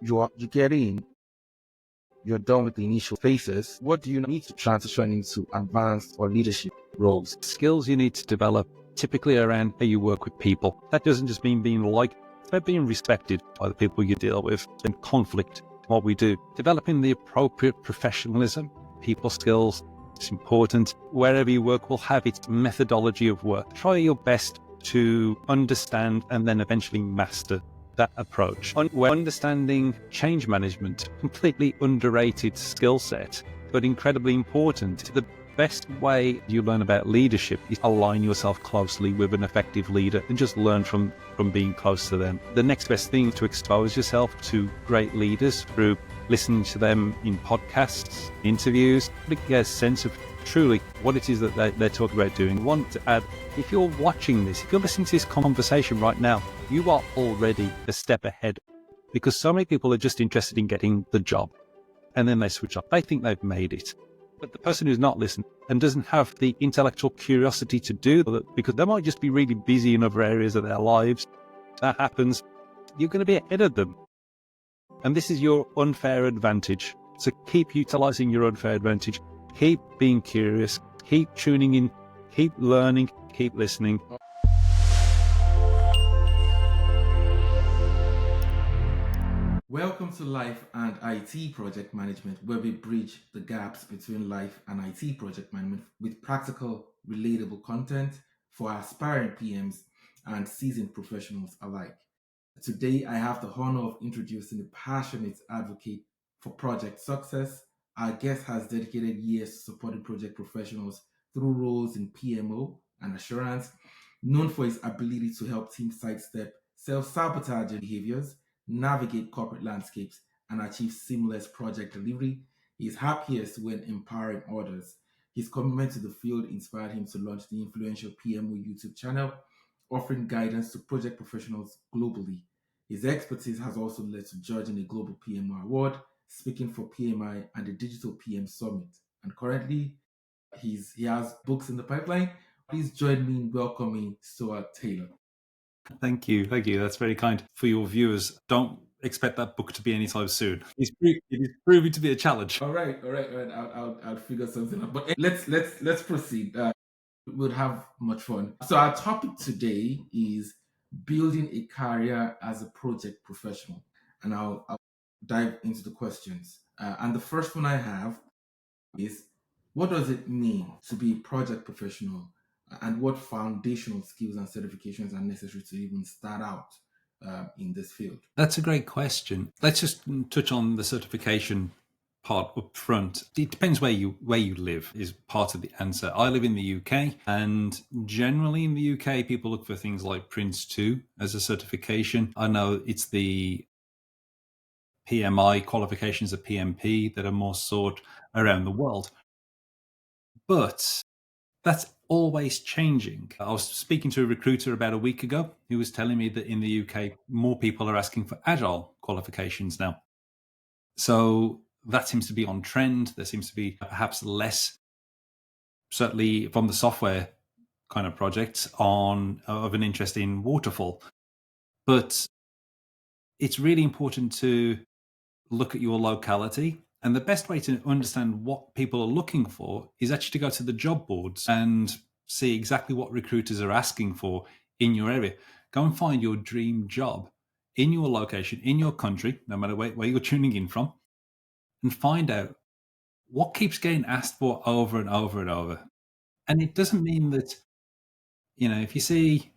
you get in, you're done with the initial phases. What do you need to transition into advanced or leadership roles? Skills you need to develop typically around how you work with people. That doesn't just mean being liked, it's about being respected by the people you deal with and conflict, what we do. Developing the appropriate professionalism, people skills, it's important. Wherever you work will have its methodology of work. Try your best to understand and then eventually master that approach. Understanding change management, completely underrated skill set, but incredibly important. The best way you learn about leadership is align yourself closely with an effective leader and just learn from being close to them. The next best thing is to expose yourself to great leaders through listening to them in podcasts, interviews, to get a sense of truly what it is that they're talking about doing. I want to add, if you're watching this, if you're listening to this conversation right now, you are already a step ahead, because so many people are just interested in getting the job and then they switch off. They think they've made it. But the person who's not listening and doesn't have the intellectual curiosity to do that, because they might just be really busy in other areas of their lives, that happens, you're going to be ahead of them. And this is your unfair advantage. So keep utilizing your unfair advantage. Keep being curious. Keep tuning in. Keep learning. Keep listening. Welcome to Life and IT Project Management, where we bridge the gaps between life and IT project management with practical, relatable content for aspiring PMs and seasoned professionals alike. Today, I have the honor of introducing a passionate advocate for project success. Our guest has dedicated years supporting project professionals through roles in PMO and assurance, known for his ability to help teams sidestep self-sabotaging behaviors, navigate corporate landscapes, and achieve seamless project delivery. He is happiest when empowering others. His commitment to the field inspired him to launch the influential PMO YouTube channel, offering guidance to project professionals globally. His expertise has also led to judging a global PMO award, speaking for PMI and the Digital PM Summit. And currently, he has books in the pipeline. Please join me in welcoming Stuart Taylor. Thank you. That's very kind. For your viewers, don't expect that book to be anytime soon. It is proving to be a challenge. All right. I'll figure something out. But let's proceed. We'll have much fun. So our topic today is building a career as a project professional, and I'll dive into the questions. And the first one I have is, what does it mean to be a project professional, and what foundational skills and certifications are necessary to even start out in this field? That's a great question. Let's just touch on the certification part up front. It depends where you live is part of the answer. I live in the UK, and generally in the UK, people look for things like Prince 2 as a certification. I know it's the PMI qualifications, the PMP, that are more sought around the world. But that's always changing. I was speaking to a recruiter about a week ago who was telling me that in the UK, more people are asking for Agile qualifications now. So that seems to be on trend. There seems to be perhaps less, certainly from the software kind of projects, of an interest in waterfall. But it's really important to look at your locality. And the best way to understand what people are looking for is actually to go to the job boards and see exactly what recruiters are asking for in your area. Go and find your dream job in your location, in your country, no matter where you're tuning in from, and find out what keeps getting asked for over and over and over. And it doesn't mean that, if you see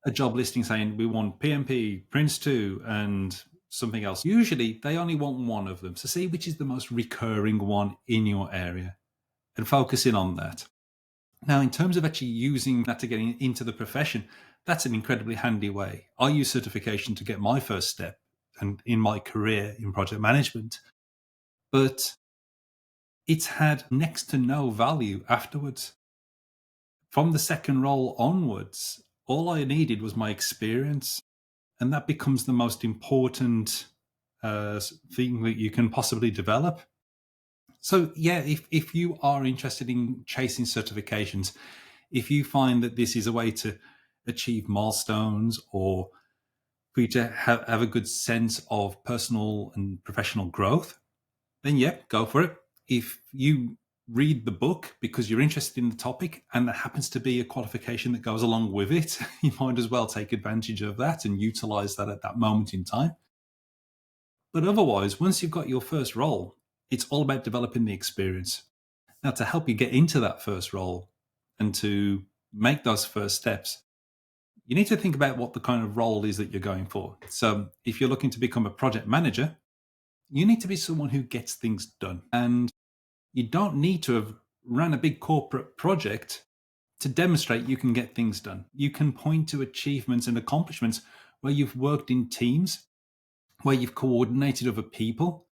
a job listing saying we want PMP, Prince 2, and something else, usually they only want one of them. So see which is the most recurring one in your area and focus in on that. Now, in terms of actually using that to get into the profession, that's an incredibly handy way. I use certification to get my first step and in my career in project management, but it's had next to no value afterwards. From the second role onwards, all I needed was my experience. And that becomes the most important thing that you can possibly develop. So, yeah, if you are interested in chasing certifications, if you find that this is a way to achieve milestones or for you to have a good sense of personal and professional growth, then yeah, go for it. If you read the book because you're interested in the topic and there happens to be a qualification that goes along with it, you might as well take advantage of that and utilize that at that moment in time. But otherwise, once you've got your first role, it's all about developing the experience. Now, to help you get into that first role and to make those first steps, you need to think about what the kind of role is that you're going for. So, if you're looking to become a project manager, you need to be someone who gets things done. And you don't need to have run a big corporate project to demonstrate you can get things done. You can point to achievements and accomplishments where you've worked in teams, where you've coordinated other people.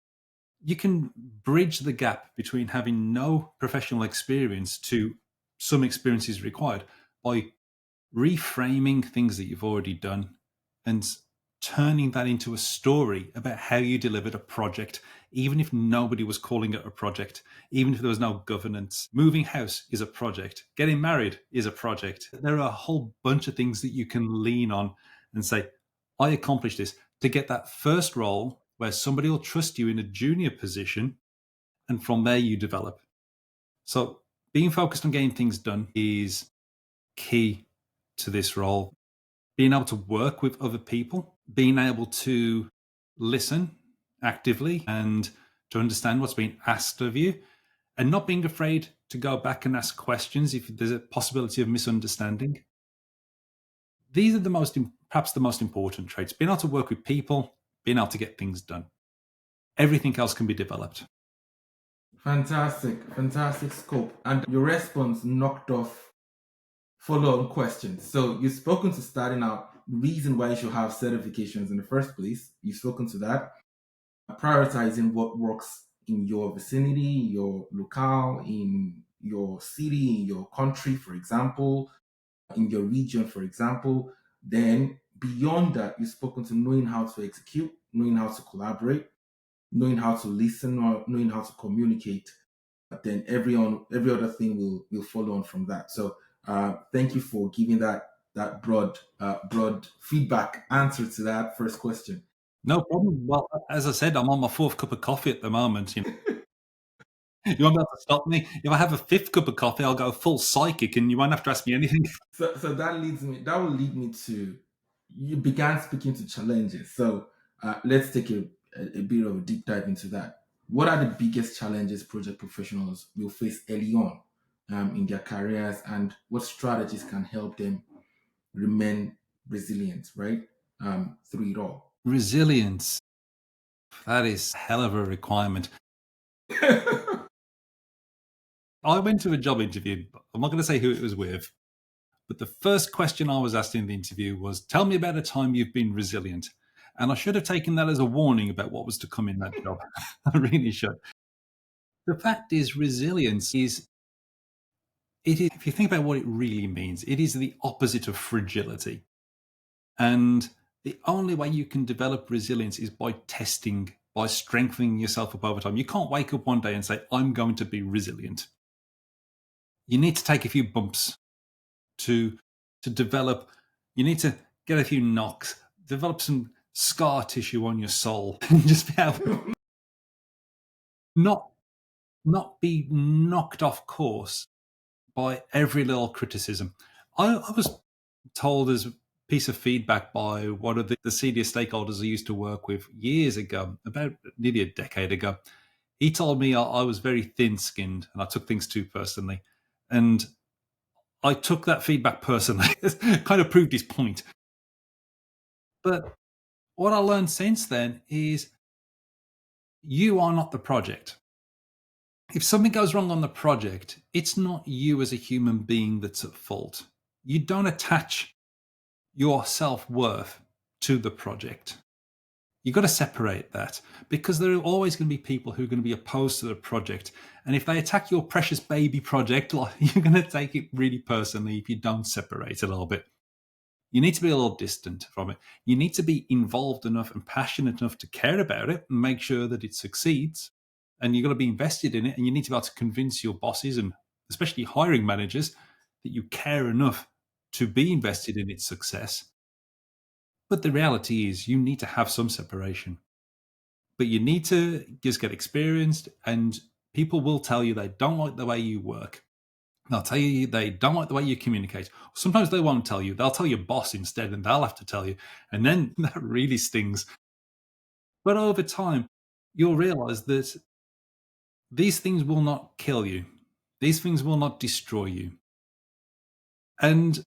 You can bridge the gap between having no professional experience to some experience is required by reframing things that you've already done and turning that into a story about how you delivered a project, even if nobody was calling it a project, even if there was no governance. Moving house is a project. Getting married is a project. There are a whole bunch of things that you can lean on and say, I accomplished this, to get that first role where somebody will trust you in a junior position. And from there, you develop. So being focused on getting things done is key to this role. Being able to work with other people, being able to listen actively and to understand what's being asked of you, and not being afraid to go back and ask questions if there's a possibility of misunderstanding. These are perhaps the most important traits. Being able to work with people, being able to get things done. Everything else can be developed. Fantastic scope. And your response knocked off follow-on questions. So you've spoken to starting out, reason why you should have certifications in the first place. You've spoken to that. Prioritizing what works in your vicinity, your locale, in your city, in your country, for example, in your region, for example. Then beyond that, you've spoken to knowing how to execute, knowing how to collaborate, knowing how to listen, or knowing how to communicate. But then every other thing will follow on from that. So thank you for giving that broad feedback answer to that first question. No problem. Well, as I said, I'm on my fourth cup of coffee at the moment. You won't be able to stop me. If I have a fifth cup of coffee, I'll go full psychic and you won't have to ask me anything. So that will lead me to, you began speaking to challenges. So let's take a bit of a deep dive into that. What are the biggest challenges project professionals will face early on in their careers, and what strategies can help them remain resilient, right? Through it all. Resilience. That is a hell of a requirement. I went to a job interview. I'm not going to say who it was with, but the first question I was asked in the interview was, tell me about a time you've been resilient. And I should have taken that as a warning about what was to come in that job. I really should. The fact is, resilience is, if you think about what it really means, it is the opposite of fragility. And the only way you can develop resilience is by testing, by strengthening yourself up over time. You can't wake up one day and say, I'm going to be resilient. You need to take a few bumps to develop. You need to get a few knocks, develop some scar tissue on your soul, and just be able not be knocked off course by every little criticism. I was told as a piece of feedback by one of the senior stakeholders I used to work with years ago, about nearly a decade ago. He told me I was very thin-skinned and I took things too personally. And I took that feedback personally. It kind of proved his point. But what I learned since then is you are not the project. If something goes wrong on the project, it's not you as a human being that's at fault. You don't attach your self-worth to the project. You've got to separate that, because there are always going to be people who are going to be opposed to the project. And if they attack your precious baby project, you're going to take it really personally if you don't separate a little bit. You need to be a little distant from it. You need to be involved enough and passionate enough to care about it and make sure that it succeeds. And you've got to be invested in it. And you need to be able to convince your bosses, and especially hiring managers, that you care enough to be invested in its success. But the reality is, you need to have some separation. But you need to just get experienced, and people will tell you they don't like the way you work. They'll tell you they don't like the way you communicate. Sometimes they won't tell you. They'll tell your boss instead, and they'll have to tell you. And then that really stings. But over time, you'll realize that these things will not kill you. These things will not destroy you. And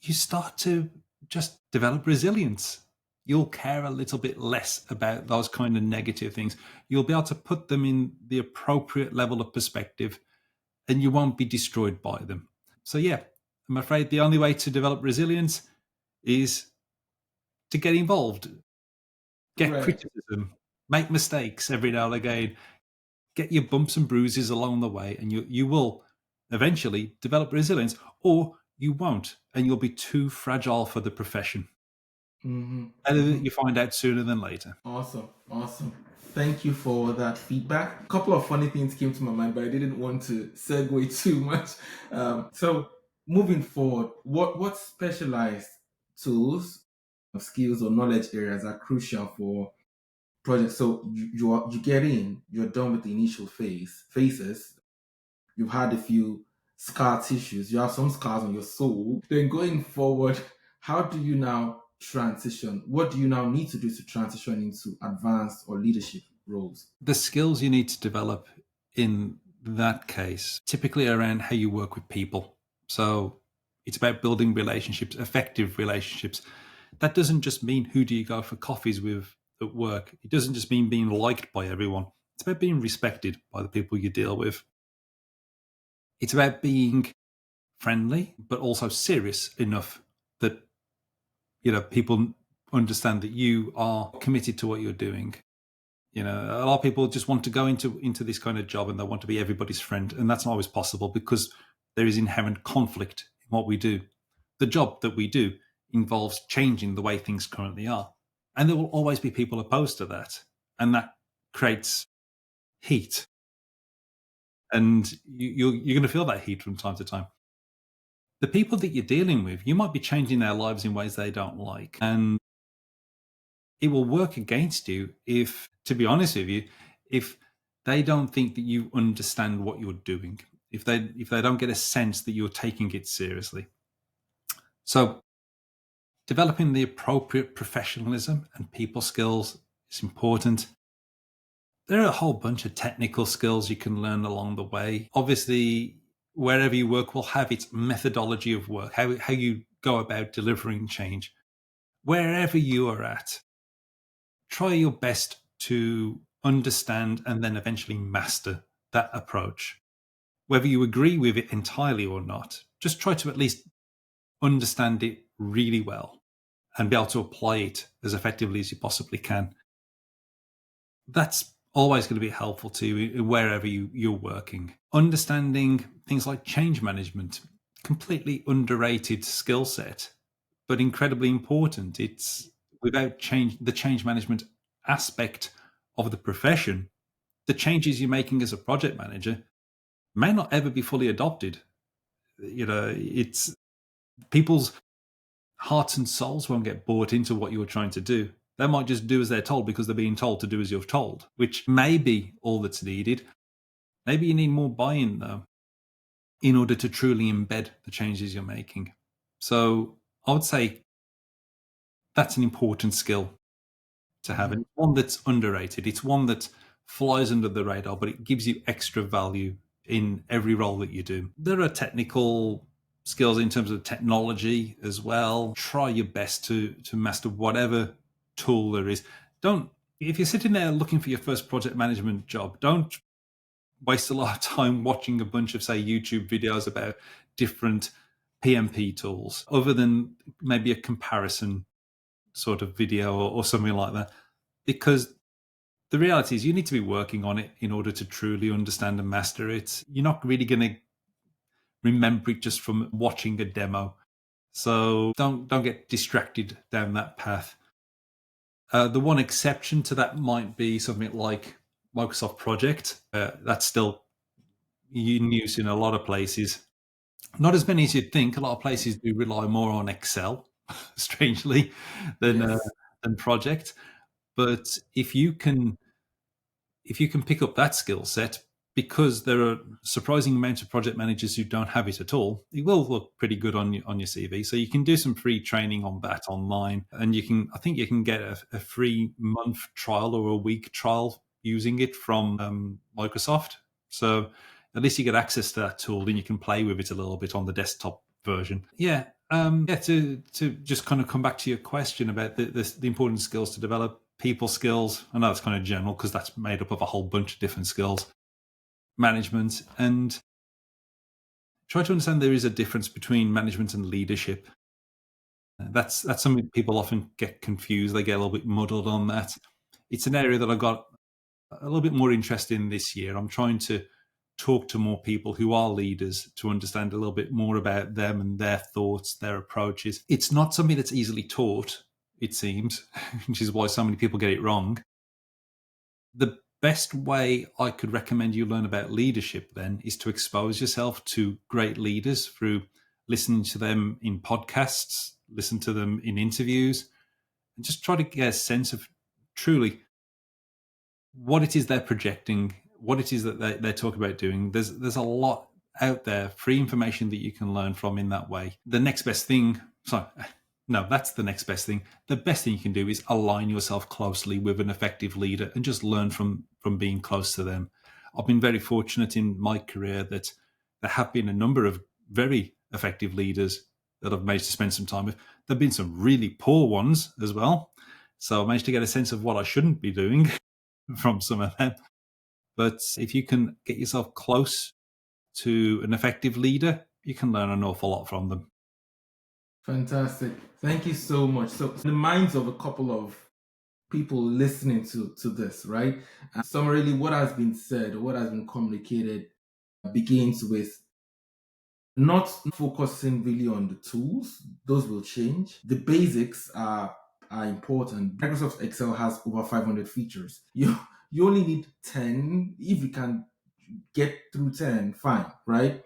you start to just develop resilience. You'll care a little bit less about those kind of negative things. You'll be able to put them in the appropriate level of perspective, and you won't be destroyed by them. So, yeah, I'm afraid the only way to develop resilience is to get involved, get Right. criticism, make mistakes every now and again, get your bumps and bruises along the way, and you will eventually develop resilience, or you won't, and you'll be too fragile for the profession. Mm-hmm. And Mm-hmm. you find out sooner than later. Awesome. Awesome. Thank you for that feedback. A couple of funny things came to my mind, but I didn't want to segue too much. So moving forward, what specialized tools, skills, or knowledge areas are crucial for projects? So you get in, you're done with the initial phases. You've had a few scar tissues. You have some scars on your soul. Then going forward, how do you now transition? What do you now need to do to transition into advanced or leadership roles? The skills you need to develop in that case typically around how you work with people. So it's about building relationships, effective relationships. That doesn't just mean who do you go for coffees with at work. It doesn't just mean being liked by everyone. It's about being respected by the people you deal with. It's about being friendly, but also serious enough that people understand that you are committed to what you're doing. A lot of people just want to go into this kind of job and they want to be everybody's friend, and that's not always possible because there is inherent conflict in what we do. The job that we do involves changing the way things currently are, and there will always be people opposed to that, and that creates heat, and you're going to feel that heat from time to time. The people that you're dealing with, you might be changing their lives in ways they don't like, and it will work against you if, to be honest with you, if they don't think that you understand what you're doing, if they don't get a sense that you're taking it seriously. So developing the appropriate professionalism and people skills is important. There are a whole bunch of technical skills you can learn along the way. Obviously, wherever you work will have its methodology of work, how you go about delivering change. Wherever you are at, try your best to understand and then eventually master that approach. Whether you agree with it entirely or not, just try to at least understand it really well and be able to apply it as effectively as you possibly can. That's always going to be helpful to you wherever you're working. Understanding things like change management, completely underrated skill set, but incredibly important. It's without the change management aspect of the profession, the changes you're making as a project manager may not ever be fully adopted. It's people's hearts and souls won't get bought into what you're trying to do. They might just do as they're told because they're being told to do as you're told, which may be all that's needed. Maybe you need more buy-in though, in order to truly embed the changes you're making. So I would say that's an important skill to have, and one that's underrated. It's one that flies under the radar, but it gives you extra value in every role that you do. There are technical skills in terms of technology as well. Try your best to master whatever tool there is. If you're sitting there looking for your first project management job, don't waste a lot of time watching a bunch of, say, YouTube videos about different PMP tools, other than maybe a comparison sort of video or something like that. Because the reality is you need to be working on it in order to truly understand and master it. You're not really going to remember it just from watching a demo. So don't get distracted down that path. The one exception to that might be something like Microsoft Project. That's still in use in a lot of places. Not as many as you'd think. A lot of places do rely more on Excel. strangely, Yes. than project. But if you can pick up that skill set, because there are surprising amounts of project managers who don't have it at all, it will look pretty good on your CV. So you can do some free training on that online, and I think you can get a free month trial or a week trial using it from Microsoft. So at least you get access to that tool, and you can play with it a little bit on the desktop version. Yeah. Yeah, to just kind of come back to your question about the important skills to develop, people skills. I know it's kind of general because that's made up of a whole bunch of different skills, management, and try to understand there is a difference between management and leadership. That's something people often get confused. They get a little bit muddled on that. It's an area that I got a little bit more interest in this year. I'm trying to talk to more people who are leaders to understand a little bit more about them and their thoughts, their approaches. It's not something that's easily taught, it seems, which is why so many people get it wrong. The best way I could recommend you learn about leadership then is to expose yourself to great leaders through listening to them in podcasts, listen to them in interviews, and just try to get a sense of truly what it is they're projecting, what it is that they're talking about doing. There's a lot out there, free information that you can learn from in that way. The next best thing, sorry, no, that's the next best thing. The best thing you can do is align yourself closely with an effective leader and just learn from being close to them. I've been very fortunate in my career that there have been a number of very effective leaders that I've managed to spend some time with. There have been some really poor ones as well. So I managed to get a sense of what I shouldn't be doing from some of them. But if you can get yourself close to an effective leader, you can learn an awful lot from them. Fantastic. Thank you so much. So, in the minds of a couple of people listening to this, right? Summarily, what has been said, what has been communicated, begins with not focusing really on the tools; those will change. The basics are important. Microsoft Excel has over 500 features. You only need 10. If you can get through 10, fine, right?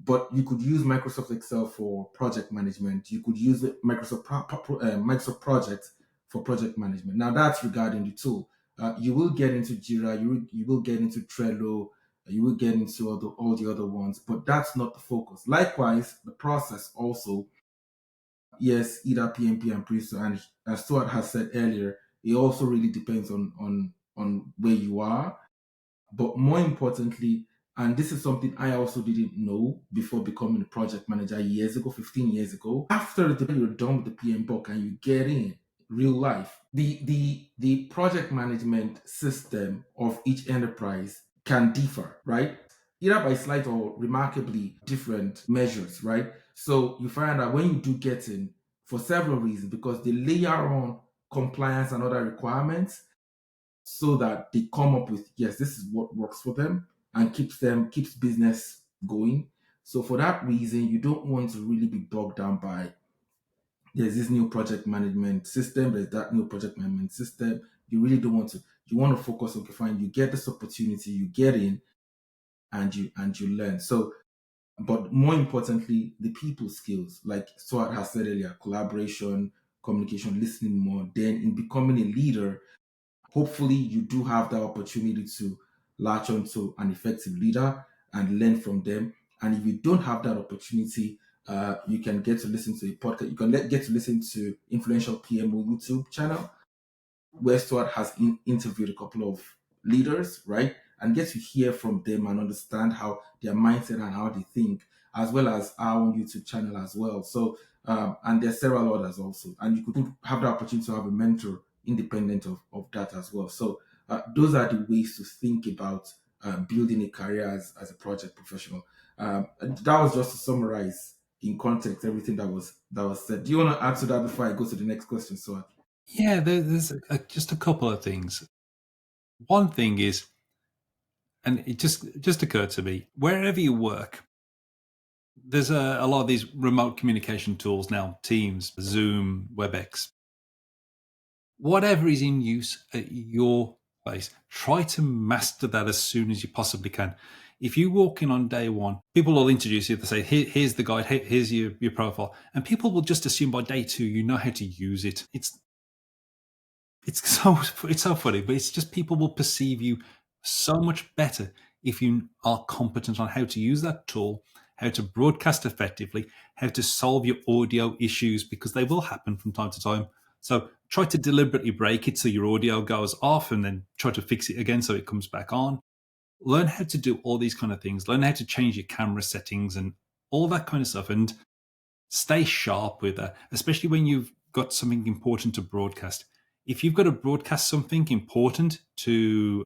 But you could use Microsoft Excel for project management. You could use Microsoft Project for project management. Now that's regarding the tool. You will get into Jira. You will get into Trello. You will get into all the other ones, but that's not the focus. Likewise, the process also, yes, either PMP and pre and as Stuart has said earlier, it also really depends on where you are. But more importantly, and this is something I also didn't know before becoming a project manager years ago, 15 years ago. After you're done with the PM book and you get in real life, the project management system of each enterprise can differ, right? Either by slight or remarkably different measures, right? So you find that when you do get in, for several reasons, because they layer on compliance and other requirements, so that they come up with, yes, this is what works for them and keeps business going. So for that reason, you don't want to really be bogged down by, there's this new project management system, there's that new project management system. You really don't want to. You want to focus on, okay, fine, you get this opportunity, you get in, and you learn. So, but more importantly, the people skills, like Swat has said earlier, collaboration, communication, listening more. Then in becoming a leader, hopefully you do have that opportunity to latch onto an effective leader and learn from them. And if you don't have that opportunity, you can get to listen to a podcast. You can get to listen to Influential PMO YouTube channel, where Stuart has interviewed a couple of leaders, right? And get to hear from them and understand how their mindset and how they think, as well as our own YouTube channel as well. So, and there's several others also. And you could have the opportunity to have a mentor independent of that as well. So, those are the ways to think about building a career as a project professional. That was just to summarize in context everything that was said. Do you want to add to that before I go to the next question, so? Yeah, there's just a couple of things. One thing is, and it just occurred to me, wherever you work, there's a lot of these remote communication tools now, Teams, Zoom, WebEx, whatever is in use at your place. Try to master that as soon as you possibly can. If you walk in on day one, people will introduce you. They say, here's the guide, here's your profile. And people will just assume by day two, you know how to use it. It's so funny, but it's just people will perceive you so much better if you are competent on how to use that tool, how to broadcast effectively, how to solve your audio issues, because they will happen from time to time. So try to deliberately break it so your audio goes off and then try to fix it again so it comes back on. Learn how to do all these kind of things. Learn how to change your camera settings and all that kind of stuff, and stay sharp with that, especially when you've got something important to broadcast. If you've got to broadcast something important to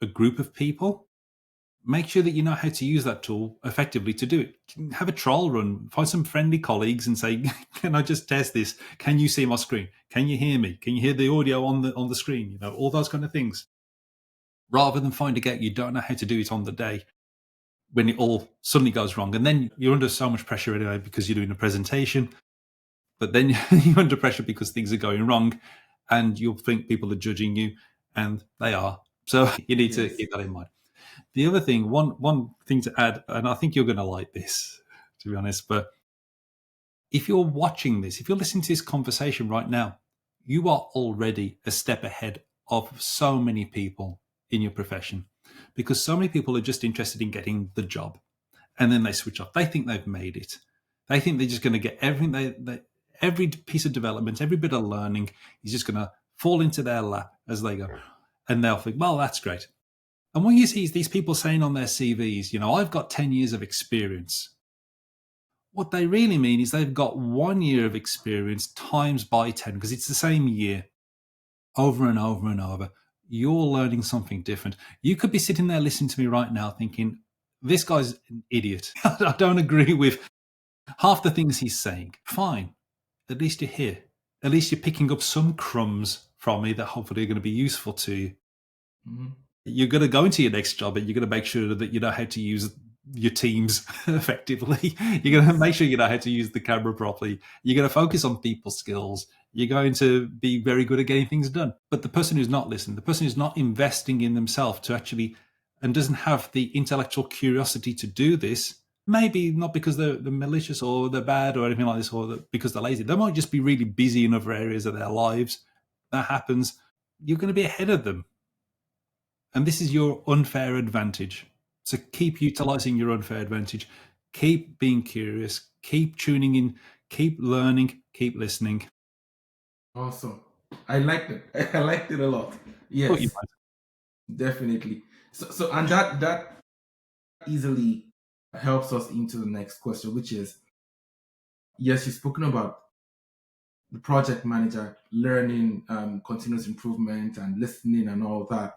a group of people, make sure that you know how to use that tool effectively to do it. Have a trial run, find some friendly colleagues and say, can I just test this? Can you see my screen? Can you hear me? Can you hear the audio on the screen? You know, all those kind of things. Rather than finding out you don't know how to do it on the day when it all suddenly goes wrong. And then you're under so much pressure anyway because you're doing a presentation, but then you're under pressure because things are going wrong and you'll think people are judging you, and they are. So you need to keep that in mind. The other thing, one thing to add, and I think you're going to like this, to be honest, but if you're watching this, if you're listening to this conversation right now, you are already a step ahead of so many people in your profession, because so many people are just interested in getting the job and then they switch off. They think they've made it. They think they're just going to get everything, every piece of development, every bit of learning is just going to fall into their lap as they go. And they'll think, well, that's great. And what you see is these people saying on their CVs, you know, I've got 10 years of experience. What they really mean is they've got 1 year of experience times by 10, because it's the same year over and over and over. You're learning something different. You could be sitting there listening to me right now thinking, this guy's an idiot. I don't agree with half the things he's saying. Fine. At least you're here. At least you're picking up some crumbs from me that hopefully are going to be useful to you. Mm-hmm. You're going to go into your next job and you're going to make sure that you know how to use your teams effectively. You're going to make sure you know how to use the camera properly. You're going to focus on people skills. You're going to be very good at getting things done. But the person who's not listening, the person who's not investing in themselves to actually, and doesn't have the intellectual curiosity to do this, maybe not because they're malicious or they're bad or anything like this, or because they're lazy. They might just be really busy in other areas of their lives. That happens. You're going to be ahead of them. And this is your unfair advantage. So keep utilizing your unfair advantage. Keep being curious. Keep tuning in. Keep learning. Keep listening. Awesome. I liked it. I liked it a lot. Yes, definitely. So and that easily helps us into the next question, which is, yes, you've spoken about the project manager learning continuous improvement and listening and all that.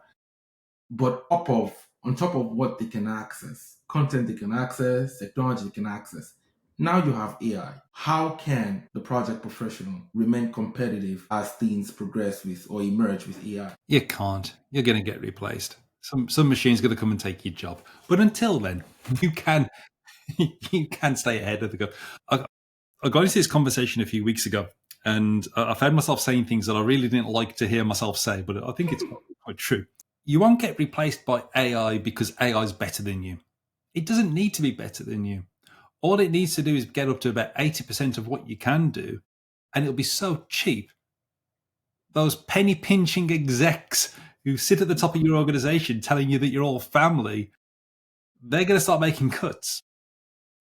But on top of what they can access, content they can access, technology they can access, now you have AI. How can the project professional remain competitive as things progress with or emerge with AI? You can't. You're going to get replaced. Some machine's going to come and take your job. But until then, you can stay ahead of the curve. I got into this conversation a few weeks ago, and I found myself saying things that I really didn't like to hear myself say, but I think it's quite true. You won't get replaced by AI because AI is better than you. It doesn't need to be better than you. All it needs to do is get up to about 80% of what you can do, and it'll be so cheap. Those penny pinching execs who sit at the top of your organization telling you that you're all family, they're going to start making cuts.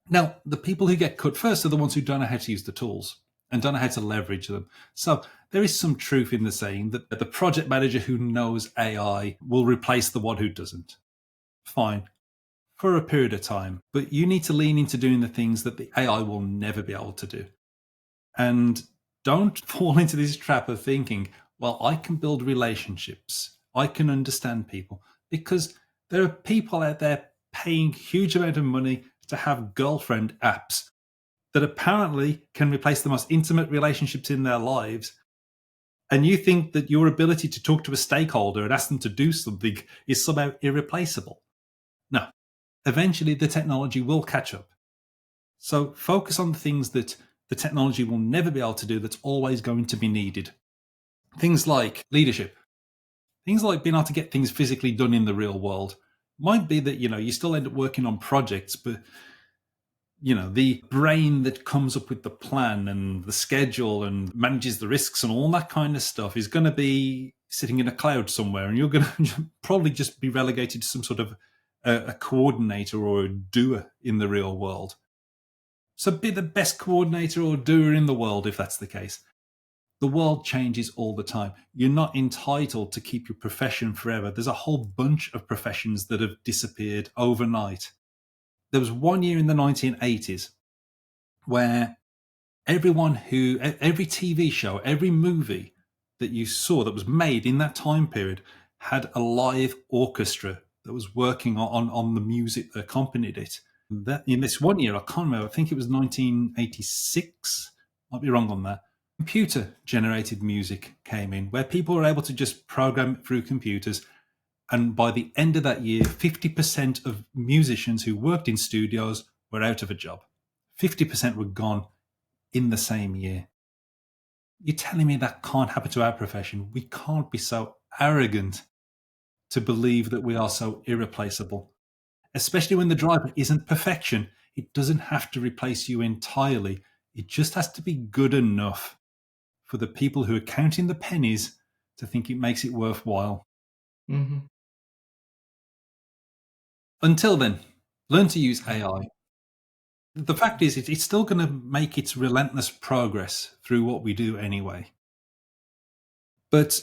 Now, the people who get cut first are the ones who don't know how to use the tools and don't know how to leverage them. So there is some truth in the saying that the project manager who knows AI will replace the one who doesn't. Fine, for a period of time. But you need to lean into doing the things that the AI will never be able to do. And don't fall into this trap of thinking, well, I can build relationships. I can understand people. Because there are people out there paying huge amount of money to have girlfriend apps that apparently can replace the most intimate relationships in their lives. And you think that your ability to talk to a stakeholder and ask them to do something is somehow irreplaceable. No, eventually the technology will catch up. So focus on the things that the technology will never be able to do that's always going to be needed. Things like leadership. Things like being able to get things physically done in the real world. Might be that, you still end up working on projects, but the brain that comes up with the plan and the schedule and manages the risks and all that kind of stuff is going to be sitting in a cloud somewhere, and you're going to probably just be relegated to some sort of a coordinator or a doer in the real world. So be the best coordinator or doer in the world if that's the case. The world changes all the time. You're not entitled to keep your profession forever. There's a whole bunch of professions that have disappeared overnight. There was one year in the 1980s where every TV show, every movie that you saw that was made in that time period had a live orchestra that was working on the music that accompanied it. That in this one year, I can't remember, I think it was 1986. Might be wrong on that. Computer generated music came in where people were able to just program it through computers. And by the end of that year, 50% of musicians who worked in studios were out of a job. 50% were gone in the same year. You're telling me that can't happen to our profession? We can't be so arrogant to believe that we are so irreplaceable, especially when the driver isn't perfection. It doesn't have to replace you entirely. It just has to be good enough for the people who are counting the pennies to think it makes it worthwhile. Mm-hmm. Until then, learn to use AI. The fact is, it's still going to make its relentless progress through what we do anyway. But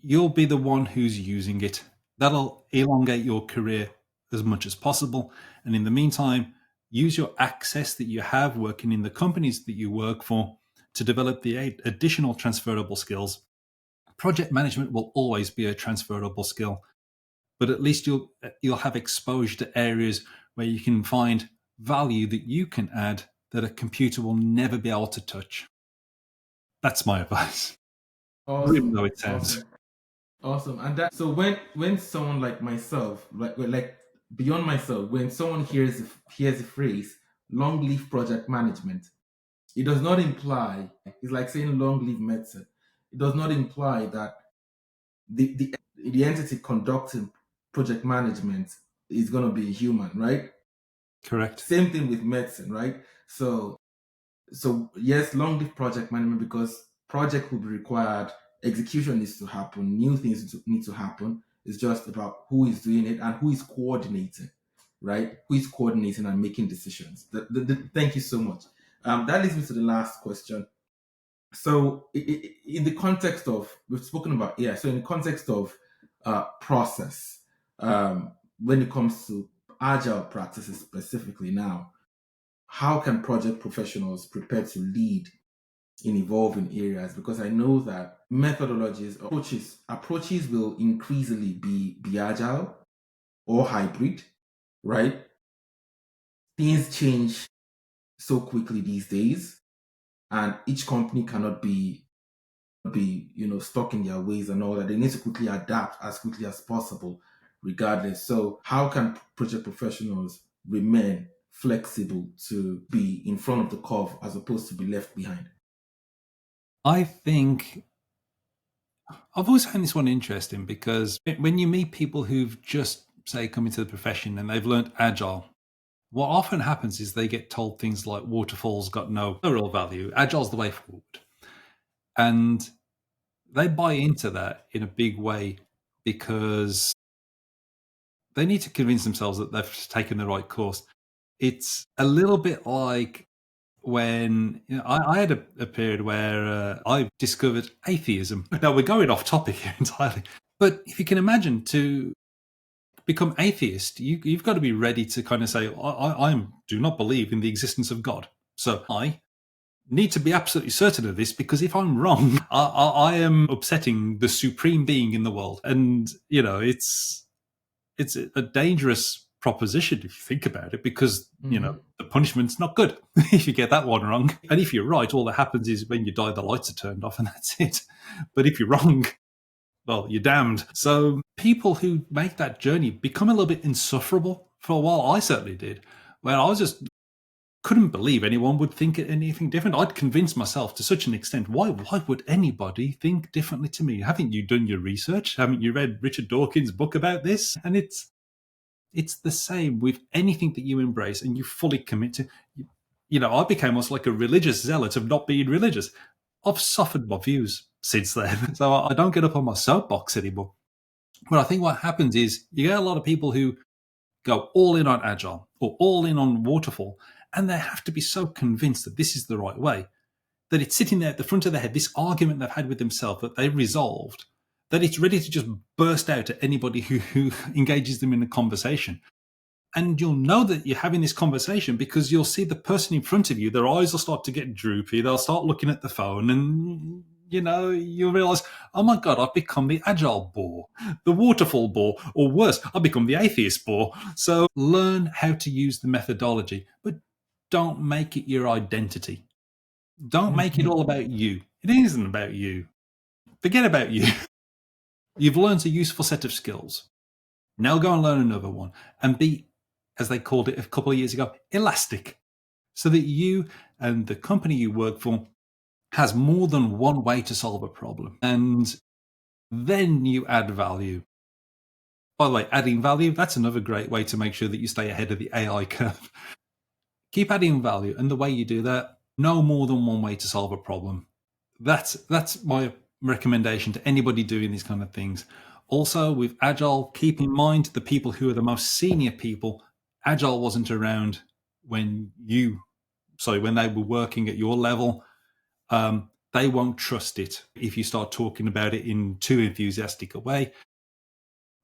you'll be the one who's using it. That'll elongate your career as much as possible. And in the meantime, use your access that you have working in the companies that you work for to develop the additional transferable skills. Project management will always be a transferable skill, but at least you'll have exposure to areas where you can find value that you can add that a computer will never be able to touch. That's my advice. Grim though it sounds. Awesome. And that, so when someone like myself, like beyond myself, when someone hears the phrase long live project management, it does not imply, it's like saying long live medicine. It does not imply that the entity conducting project management is going to be a human, right? Correct. Same thing with medicine, right? So yes, long live project management, because project will be required, execution needs to happen, new things need to happen. It's just about who is doing it and who is coordinating, right? Who is coordinating and making decisions. Thank you so much. That leads me to the last question. So, in the context of, we've spoken about AI, so in the context of process, when it comes to agile practices specifically now, how can project professionals prepare to lead in evolving areas? Because I know that methodologies, approaches will increasingly be agile or hybrid, right? Things change so quickly these days, and each company cannot be stuck in their ways and all that. They need to quickly adapt as quickly as possible, regardless. So how can project professionals remain flexible to be in front of the curve as opposed to be left behind? I think I've always found this one interesting because when you meet people who've just, say, come into the profession and they've learned Agile, what often happens is they get told things like waterfall's got no real value, Agile's the way forward. And they buy into that in a big way because they need to convince themselves that they've taken the right course. It's a little bit like when I had a period where I discovered atheism. Now we're going off topic here entirely, but if you can imagine, to become atheist, you've got to be ready to kind of say, I do not believe in the existence of God. So I need to be absolutely certain of this, because if I'm wrong, I am upsetting the supreme being in the world. And, it's a dangerous proposition if you think about it, because, the punishment's not good if you get that one wrong. And if you're right, all that happens is when you die, the lights are turned off and that's it. But if you're wrong, well, you're damned. So people who make that journey become a little bit insufferable for a while. I certainly did, where I was just couldn't believe anyone would think anything different. I'd convinced myself to such an extent. Why would anybody think differently to me? Haven't you done your research? Haven't you read Richard Dawkins' book about this? And it's It's the same with anything that you embrace and you fully commit to. I became almost like a religious zealot of not being religious. I've suffered my views since then. So I don't get up on my soapbox anymore. But I think what happens is you get a lot of people who go all in on Agile or all in on Waterfall, and they have to be so convinced that this is the right way that it's sitting there at the front of their head, this argument they've had with themselves that they've resolved, that it's ready to just burst out at anybody who engages them in a conversation. And you'll know that you're having this conversation because you'll see the person in front of you, their eyes will start to get droopy. They'll start looking at the phone and, you'll realize, oh my God, I've become the Agile bore, the Waterfall bore, or worse, I've become the atheist bore. So learn how to use the methodology, but don't make it your identity. Don't make it all about you. It isn't about you. Forget about you. You've learned a useful set of skills. Now go and learn another one and be, as they called it a couple of years ago, elastic, so that you and the company you work for has more than one way to solve a problem. And then you add value. By the way, adding value, that's another great way to make sure that you stay ahead of the AI curve. Keep adding value. And the way you do that, no more than one way to solve a problem. That's my recommendation to anybody doing these kind of things. Also, with Agile, keep in mind the people who are the most senior people. Agile wasn't around when they were working at your level. They won't trust it if you start talking about it in too enthusiastic a way.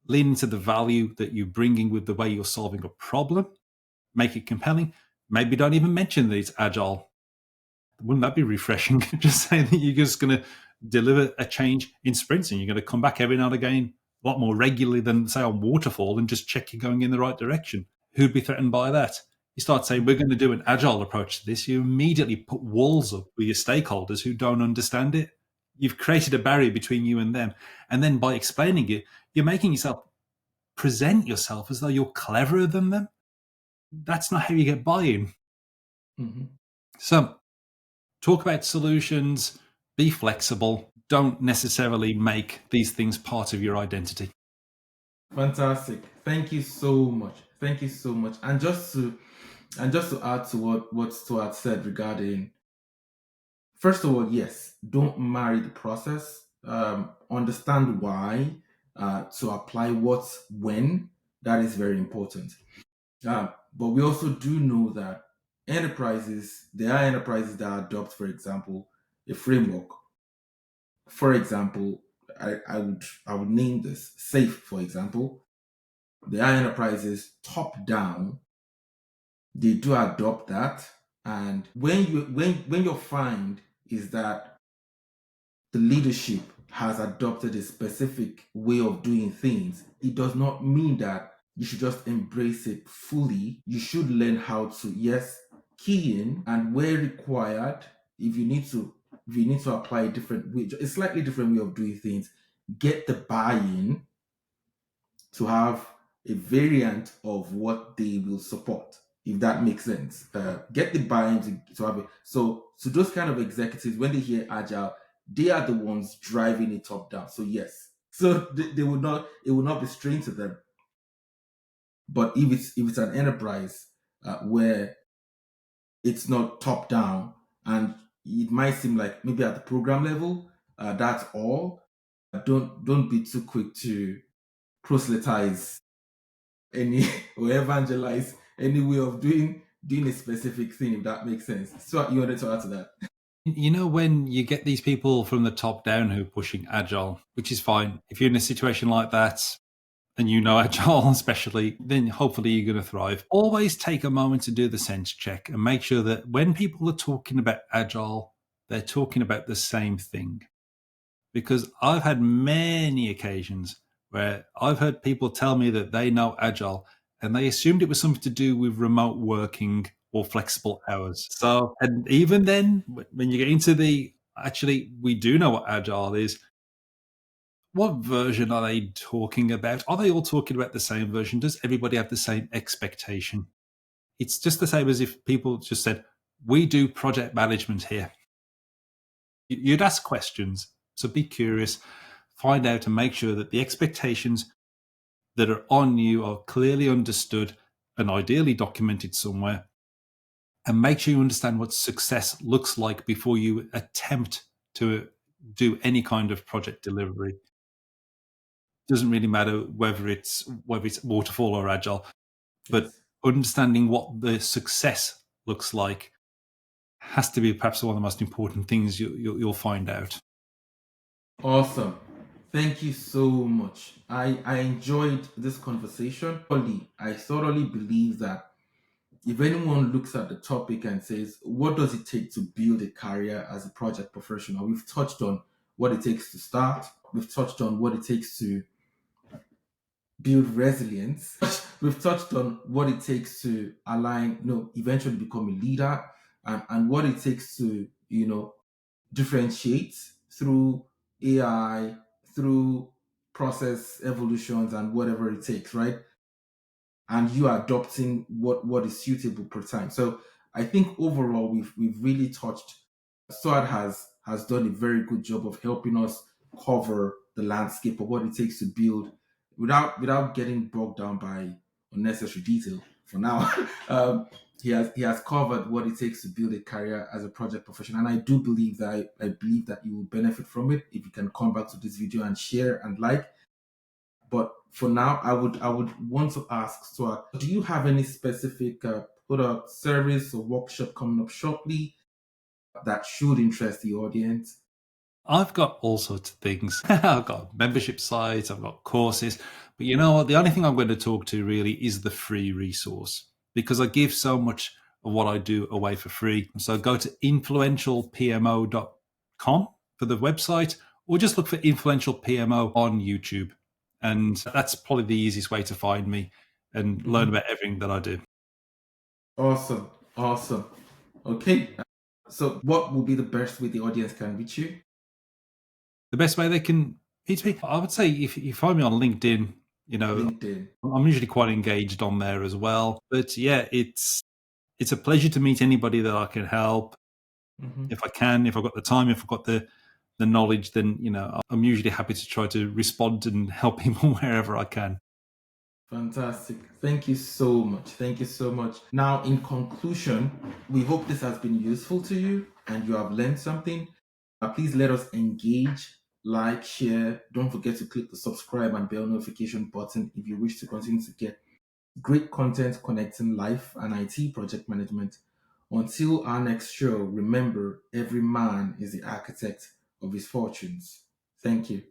Lean into the value that you're bringing with the way you're solving a problem. Make it compelling. Maybe don't even mention that it's Agile. Wouldn't that be refreshing? Just saying that you're just going to deliver a change in sprints and you're going to come back every now and again a lot more regularly than, say, on Waterfall and just check you're going in the right direction. Who'd be threatened by that? You start saying, we're going to do an Agile approach to this. You immediately put walls up with your stakeholders who don't understand it. You've created a barrier between you and them. And then by explaining it, you're making yourself present yourself as though you're cleverer than them. That's not how you get buy-in. Mm-hmm. So talk about solutions, be flexible. Don't necessarily make these things part of your identity. Fantastic. Thank you so much. Thank you so much. And just to add to what Stuart said regarding, first of all, yes, don't marry the process. Understand why, to apply what's when. That is very important. But we also do know that there are enterprises that adopt, for example, a framework. For example, I would name this SAFE, for example. There are enterprises top down, they do adopt that. And when your find is that the leadership has adopted a specific way of doing things, it does not mean that you should just embrace it fully. You should learn how to, yes, key in, and where required, if you need to apply a slightly different way of doing things, get the buy-in to have a variant of what they will support, if that makes sense. Get the buy-in to have it. So those kind of executives, when they hear Agile, they are the ones driving it top down. So yes, so it will not be strange to them. But if it's an enterprise where it's not top down, and it might seem like maybe at the program level, that's all. Don't be too quick to proselytize any or evangelize any way of doing a specific thing, if that makes sense. So you wanted to add to that? When you get these people from the top down who are pushing Agile, which is fine. If you're in a situation like that and you know Agile especially, then hopefully you're going to thrive. Always take a moment to do the sense check and make sure that when people are talking about Agile, they're talking about the same thing. Because I've had many occasions where I've heard people tell me that they know Agile and they assumed it was something to do with remote working or flexible hours. So, and even then, when you get into actually, we do know what Agile is. What version are they talking about? Are they all talking about the same version? Does everybody have the same expectation? It's just the same as if people just said, we do project management here. You'd ask questions. So be curious, find out and make sure that the expectations that are on you are clearly understood and ideally documented somewhere. And make sure you understand what success looks like before you attempt to do any kind of project delivery. Doesn't really matter whether it's waterfall or agile, but Yes. understanding what the success looks like has to be perhaps one of the most important things you'll find out. Awesome. Thank you so much. I enjoyed this conversation. I thoroughly believe that if anyone looks at the topic and says, what does it take to build a career as a project professional? We've touched on what it takes to start. We've touched on what it takes to build resilience. We've touched on what it takes to align, eventually become a leader, and what it takes to, differentiate through AI, through process evolutions and whatever it takes, right? And you are adopting what is suitable per time. So I think overall we've really touched. Stuart has done a very good job of helping us cover the landscape of what it takes to build without getting bogged down by unnecessary detail. For now, he has covered what it takes to build a career as a project professional, and I do believe that I believe that you will benefit from it if you can come back to this video and share and like. But for now, I would want to ask, so do you have any specific product, service, or workshop coming up shortly that should interest the audience? I've got all sorts of things. I've got membership sites, I've got courses, but you know what? The only thing I'm going to talk to really is the free resource because I give so much of what I do away for free. So go to influentialpmo.com for the website or just look for Influential PMO on YouTube. And that's probably the easiest way to find me and learn Mhm. about everything that I do. Awesome, awesome. Okay, so what will be the best way the audience can reach you? The best way they can reach me, I would say if you find me on LinkedIn, you know, LinkedIn. I'm usually quite engaged on there as well. But yeah, it's a pleasure to meet anybody that I can help. Mhm. If I can, if I've got the time, if I've got the knowledge, then I'm usually happy to try to respond and help people wherever I can. Fantastic. Thank you so much. Thank you so much. Now, in conclusion, we hope this has been useful to you and you have learned something. Please let us engage, like, share. Don't forget to click the subscribe and bell notification button if you wish to continue to get great content connecting life and IT project management. Until our next show, remember every man is the architect of his fortunes. Thank you.